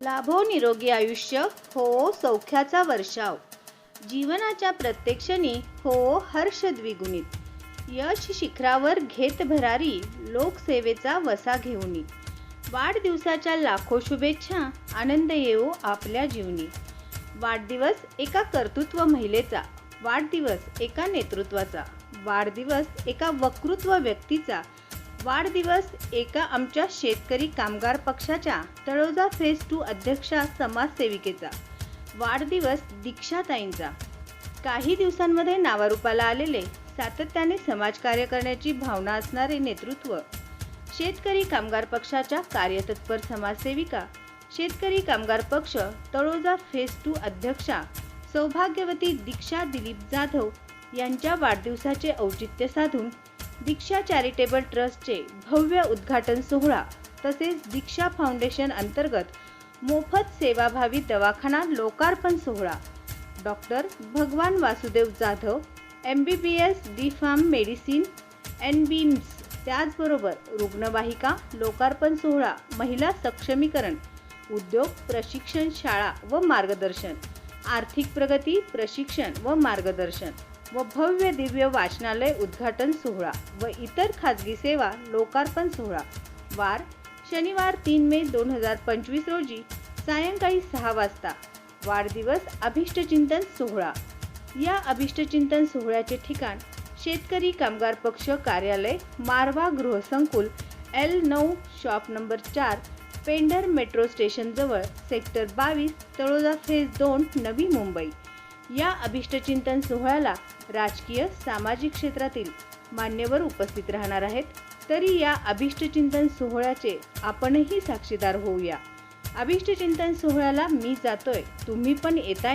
लाभो निरोगी आयुष्य, हो सौख्याचा वर्षाव. जीवनाच्या प्रत्येक क्षणी हो हर्ष द्विगुणित. यश शिखरावर घेत भरारी, लोकसेवेचा वसा घेऊनी. वाढदिवसाच्या लाखो शुभेच्छा, आनंद येवो आपल्या जीवनी. वाढदिवस एका कर्तृत्व महिलेचा, वाढदिवस एका नेतृत्वाचा, वाढदिवस एका वक्तृत्व व्यक्तीचा, वाढदिवस एका आमच्या शेतकरी कामगार पक्षाच्या तळोजा फेज 2 अध्यक्षा समाजसेविकेचा, वाढदिवस दीक्षाताईंचा. काही दिवसांमध्ये नावारूपाला आलेले, सातत्याने समाजकार्य करण्याची भावना असणारे नेतृत्व. शेतकरी कामगार पक्षाच्या कार्यतत्पर समाजसेविका, शेतकरी कामगार पक्ष तळोजा फेज 2 अध्यक्षा सौभाग्यवती दीक्षा दिलीप जाधव यांच्या वाढदिवसाचे औचित्य साधून दीक्षा चॅरिटेबल ट्रस्टचे भव्य उद्घाटन सोहळा तसेच दीक्षा फाउंडेशन अंतर्गत मोफत सेवाभावी दवाखाना लोकार्पण सोहळा. Doctor Bhagwan Vasudev Jadhav, MBBS D pharm medicine NBMS, त्याचबरोबर रुग्णवाहिका लोकार्पण सोहळा, महिला सक्षमीकरण, उद्योग प्रशिक्षण शाळा व मार्गदर्शन, आर्थिक प्रगती प्रशिक्षण व मार्गदर्शन व भव्य दिव्य वाचनालय उद्घाटन सोहळा व इतर खाजगी सेवा लोकार्पण सोहळा. वार शनिवार 3 मे 2025 रोजी सायंकाळी 6 वाजता. वाढदिवस अभिष्टचिंतन सोहळा. या अभिष्टचिंतन सोहळ्याचे ठिकाण शेतकरी कामगार पक्ष कार्यालय, मारवा गृहसंकुल, L9 shop number 4, Pendhar metro station जवळ, सेक्टर 22, तळोजा फेज 2, नवी मुंबई. या अभिष्टचिंतन सोहळ्याला राजकीय सामाजिक क्षेत्रातील मान्यवर उपस्थित राहणार आहेत. तरी या अभिष्टचिंतन सोहळ्याचे आपणही साक्षीदार होऊया. अभिष्टचिंतन सोहळ्याला मी जातोय, तुम्ही पण येताय